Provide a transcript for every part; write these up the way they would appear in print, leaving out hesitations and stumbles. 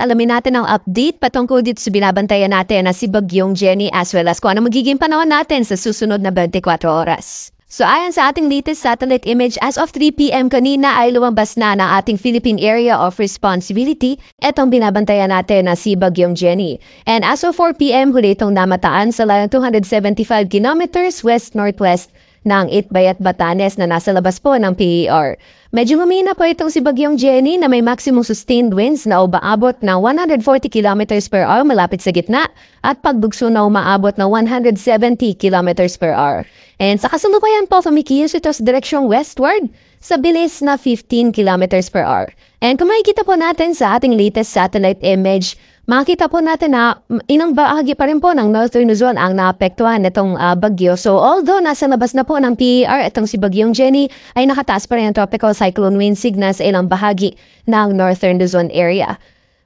alamin natin ang update patungkol dito sa binabantayan natin na si Bagyong Jenny as well as kung ano magiging panahon natin sa susunod na 24 oras. So ayon sa ating latest satellite image, as of 3 p.m. kanina ay lumabas na ng ating Philippine Area of Responsibility itong binabantayan natin na si Bagyong Jenny. And as of 4 p.m. huli itong namataan sa layong 275 kilometers west-northwest ng Itbayat, Batanes na nasa labas po ng PER. Medyo humina po itong si Bagyong Jenny na may maximum sustained winds na umaabot ng 140 km per hour malapit sa gitna at pagbugso na umaabot ng 170 km per hour. And sa kasalukuyan po, kumikilos ito sa direksyong westward sa bilis na 15 km per hour. And kung makikita po natin sa ating latest satellite image, makikita po natin na inang bahagi pa rin po ng Northern Luzon ang naapektuhan nitong bagyo. So although nasa labas na po ng PER, itong si Bagyong Jenny ay nakataas pa rin ang tropical cyclone wind signal sa ilang bahagi ng Northern Luzon area.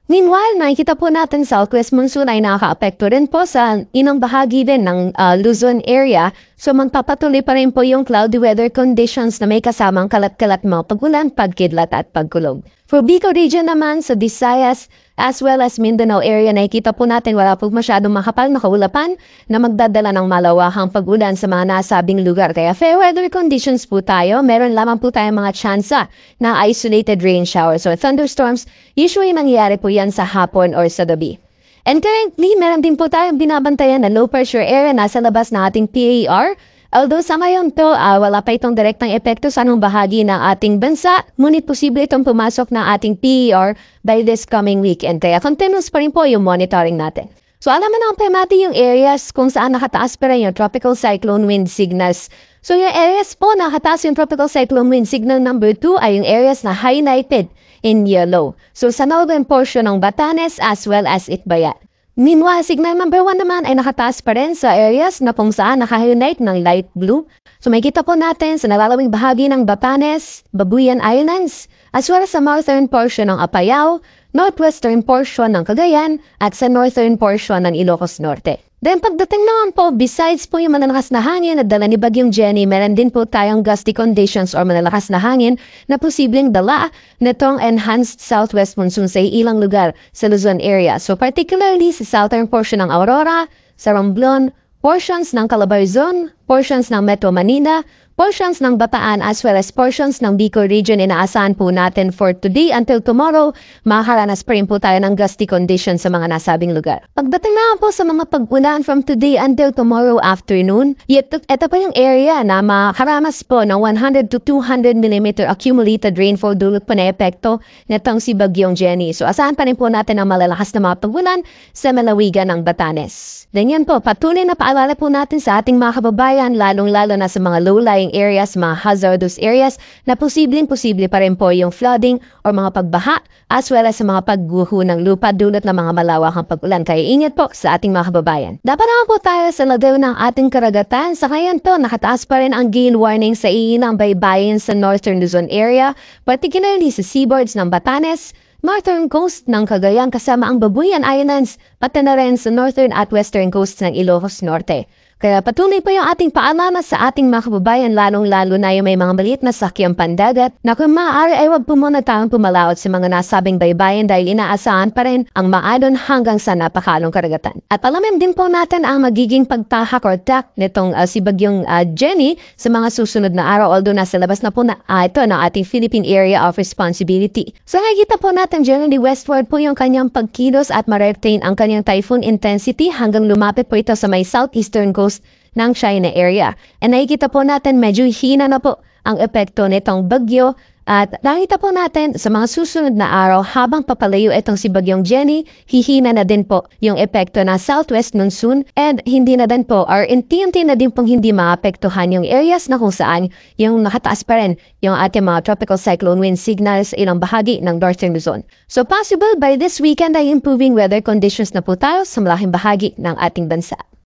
Meanwhile, nakikita po natin southwest monsoon ay nakaka-apekto rin po sa inang bahagi din ng Luzon area. So magpapatuloy pa rin po yung cloudy weather conditions na may kasamang kalat-kalat mga pagulan, pagkidlat at pagkulog. For Bicol region naman sa Visayas as well as Mindanao area, nakikita po natin wala po masyadong makapal na kaulapan na magdadala ng malawakang pag-ulan sa mga nasabing lugar. Kaya fair weather conditions po tayo. Meron lamang po tayong mga tsansa na isolated rain showers or thunderstorms. Usually nangyayari po yan sa hapon or sa gabi. And currently, meron din po tayong binabantayan na low pressure area nasa labas ng ating PER. Although sa ngayon to, wala pa itong direktang epekto sa anong bahagi ng ating bansa, ngunit posible itong pumasok ng ating PER by this coming weekend. Kaya continuous pa rin po yung monitoring natin. So alam mo na ang pemati yung areas kung saan nakataas pa rin yung tropical cyclone wind signals. So yung areas po na nakataas yung tropical cyclone wind signal number 2 ay yung areas na highlighted in yellow. So sa northern portion ng Batanes as well as Itbayat. Meanwhile, signal number 1 naman ay nakataas pa rin sa areas na kung saan naka-highlight ng light blue. So makikita po natin sa nalalawing bahagi ng Batanes, Babuyan Islands, as well as sa northern portion ng Apayao, northwestern portion ng Cagayan, at sa northern portion ng Ilocos Norte. Then pagdating naman po, besides po yung malalakas na hangin na dala ni Bagyong Jenny, meron din po tayong gusty conditions or malalakas na hangin na posibleng dala nitong enhanced southwest monsoon sa ilang lugar sa Luzon area. So particularly sa southern portion ng Aurora, sa Romblon, portions ng Calabarzon, portions ng Metro Manila, portions ng Bataan as well as portions ng Bicol region. Inaasahan po natin for today until tomorrow, makakaranas pa rin po tayo ng gusty conditions sa mga nasabing lugar. Pagdating na po sa mga pag-ulan from today until tomorrow afternoon, ito pa yung area na makaramas po ng 100 to 200 mm accumulated rainfall dulot po na epekto nitong si Bagyong Jenny. So asahan pa rin po natin ang malalakas na mga pag-ulan sa Malawigan ng Batanes. Then yan po, patuloy na paalala po natin sa ating mga kababayan, lalong-lalo na sa mga low-lying areas, mga hazardous areas, na posible pa rin po yung flooding or mga pagbaha, as well as sa mga pagguho ng lupa dulot ng mga malawakang pag-ulan. Kaya ingat po sa ating mga kababayan. Dapat naman po tayo sa ladaw ng ating karagatan. Sa ngayon to, nakataas pa rin ang gale warning sa ilang baybayin sa Northern Luzon area, particularly sa seaboards ng Batanes, northern coast ng Cagayan kasama ang Babuyan Islands, pati na rin sa northern at western coast ng Ilocos Norte. Kaya patuloy pa yung ating paalala sa ating mga kababayan, lalong-lalo na yung may mga maliit na sakyang pandagat na kung maaari ay wag po muna tayong pumalaot sa mga nasabing baybayin dahil inaasahan pa rin ang maadon hanggang sa napakalong karagatan. At alamin din po natin ang magiging pagtahak or attack nitong si Bagyong Jenny sa mga susunod na araw, although nasa labas na po na ito ng ating Philippine Area of Responsibility. So nakikita po natin generally westward po yung kanyang pagkilos at ma-retain ang kanyang typhoon intensity hanggang lumapit po ito sa may southeastern coast ng China area. And nakikita po natin medyo hina na po ang epekto nitong bagyo at nakita po natin sa mga susunod na araw habang papalayo itong si Bagyong Jenny, hihina na din po yung epekto na southwest monsoon and hindi na din po or unti-unti na din pong hindi maapektuhan yung areas na kung saan yung nakataas pa rin yung ating mga tropical cyclone wind signals sa ilang bahagi ng Northern Luzon. So possible by this weekend ay improving weather conditions na po tayo sa malaking bahagi ng ating bansa.